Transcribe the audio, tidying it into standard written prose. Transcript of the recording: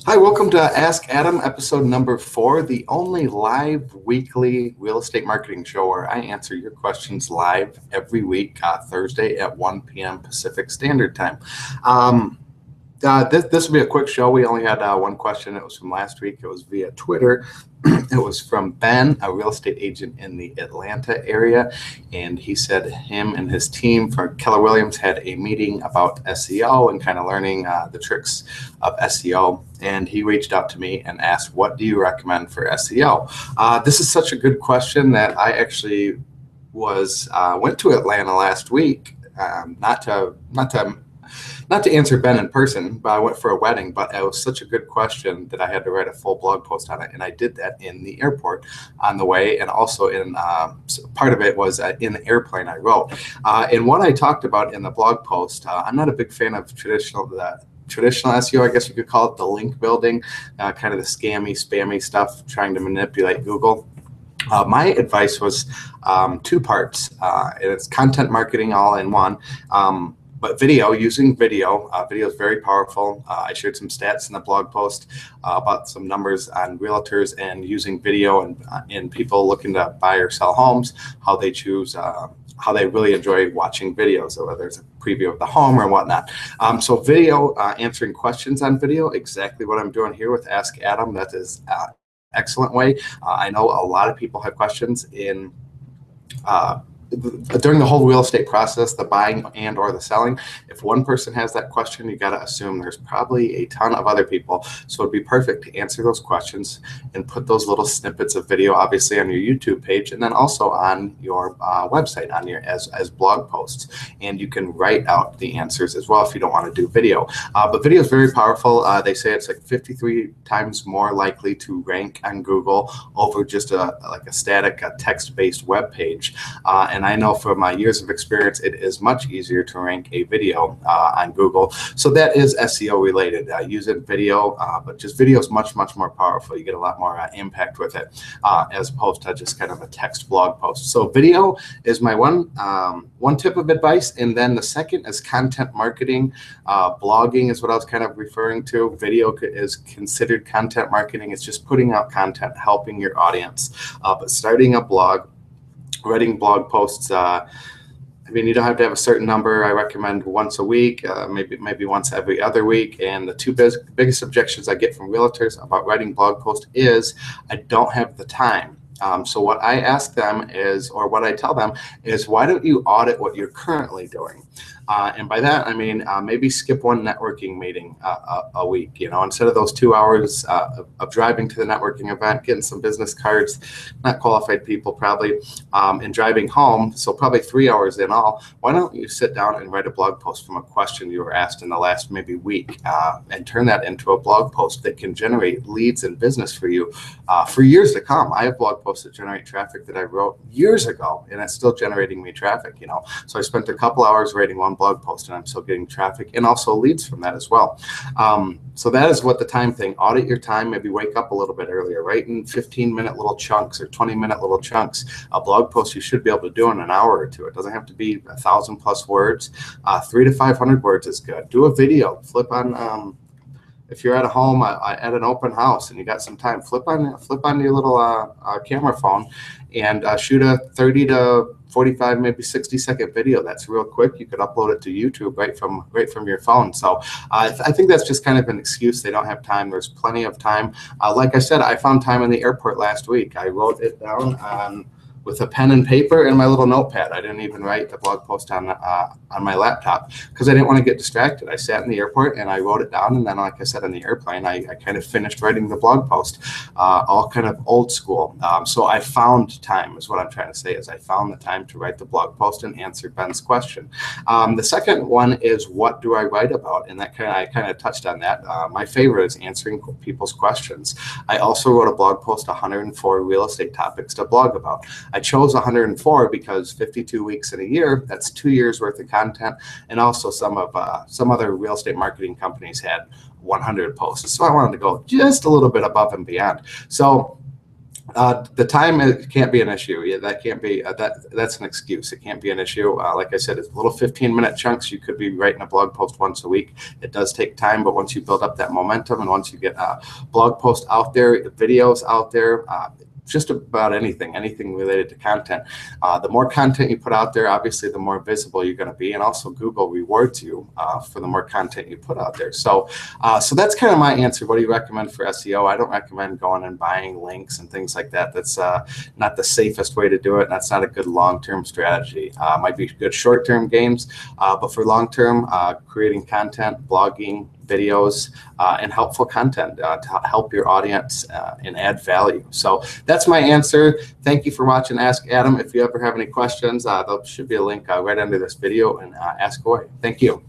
Hi, welcome to Ask Adam, episode number 4, the only live weekly real estate marketing show where I answer your questions live every week, Thursday at 1 p.m. Pacific Standard Time. This will be a quick show. We only had one question. It was from last week. It was via Twitter. It was from Ben, a real estate agent in the Atlanta area, and he said him and his team for Keller Williams had a meeting about SEO and kind of learning the tricks of SEO. And he reached out to me and asked, "What do you recommend for SEO?" This is such a good question that I actually went to Atlanta last week, not to answer Ben in person, but I went for a wedding. But it was such a good question that I had to write a full blog post on it, and I did that in the airport on the way, and also in part of it was in the airplane I wrote. And what I talked about in the blog post, I'm not a big fan of traditional SEO, I guess you could call it, the link building, kind of the scammy, spammy stuff, trying to manipulate Google. My advice was two parts, and it's content marketing all in one. But using video is very powerful. I shared some stats in the blog post about some numbers on realtors and using video and people looking to buy or sell homes, how they choose, how they really enjoy watching videos, so whether it's a preview of the home or whatnot. So video, answering questions on video, exactly what I'm doing here with Ask Adam. That is an excellent way. I know a lot of people have questions in during the whole real estate process, the buying and or the selling. If one person has that question, you got to assume there's probably a ton of other people. So it'd be perfect to answer those questions and put those little snippets of video, obviously on your YouTube page, and then also on your website, on your as blog posts. And you can write out the answers as well if you don't want to do video. But video is very powerful. They say it's like 53 times more likely to rank on Google over just a static text-based web page. And I know from my years of experience, it is much easier to rank a video on Google. So that is SEO related, using video, but just video is much, much more powerful. You get a lot more impact with it as opposed to just kind of a text blog post. So video is my one tip of advice. And then the second is content marketing. Blogging is what I was kind of referring to. Video is considered content marketing. It's just putting out content, helping your audience. But starting a blog, writing blog posts, you don't have to have a certain number. I recommend once a week, maybe once every other week. And the two biggest objections I get from realtors about writing blog posts is I don't have the time. So what I ask them is, or what I tell them is, why don't you audit what you're currently doing? And by that, I mean, maybe skip one networking meeting a week, instead of those 2 hours of driving to the networking event, getting some business cards, not qualified people probably, and driving home, so probably 3 hours in all. Why don't you sit down and write a blog post from a question you were asked in the last maybe week, and turn that into a blog post that can generate leads and business for you for years to come. I have blog posts that generate traffic that I wrote years ago, and it's still generating me traffic, So I spent a couple hours writing one blog post, and I'm still getting traffic and also leads from that as well. So that is what the time thing. Audit your time. Maybe wake up a little bit earlier. Write in 15-minute little chunks or 20-minute little chunks. A blog post you should be able to do in an hour or two. It doesn't have to be 1,000+ words. 300 to 500 words is good. Do a video. Flip on. If you're at a home at an open house and you got some time, flip on your little camera phone and shoot a 30 to 45, maybe 60-second video. That's real quick. You could upload it to YouTube right from your phone. So I think that's just kind of an excuse. They don't have time. There's plenty of time. Like I said, I found time in the airport last week. I wrote it down with a pen and paper and my little notepad. I didn't even write the blog post on my laptop because I didn't want to get distracted. I sat in the airport and I wrote it down, and then, like I said, on the airplane, I kind of finished writing the blog post, all kind of old school. So I found time, is what I'm trying to say, is I found the time to write the blog post and answer Ben's question. The second one is, what do I write about? And I kind of touched on that. My favorite is answering people's questions. I also wrote a blog post, 104 real estate topics to blog about. I chose 104 because 52 weeks in a year, that's 2 years worth of content. And also some other real estate marketing companies had 100 posts. So I wanted to go just a little bit above and beyond. So The time, it can't be an issue. Yeah, that can't be that's an excuse. It can't be an issue. Like I said, it's little 15-minute chunks. You could be writing a blog post once a week. It does take time, but once you build up that momentum and once you get a blog post out there, videos out there, just about anything related to content. The more content you put out there, obviously, the more visible you're going to be, and also Google rewards you for the more content you put out there. So, so that's kind of my answer. What do you recommend for SEO? I don't recommend going and buying links and things like that. That's not the safest way to do it, and that's not a good long-term strategy. Might be good short-term gains, but for long-term, creating content, blogging, videos, and helpful content to help your audience and add value. So that's my answer. Thank you for watching Ask Adam. If you ever have any questions, there should be a link right under this video, and ask away. Thank you.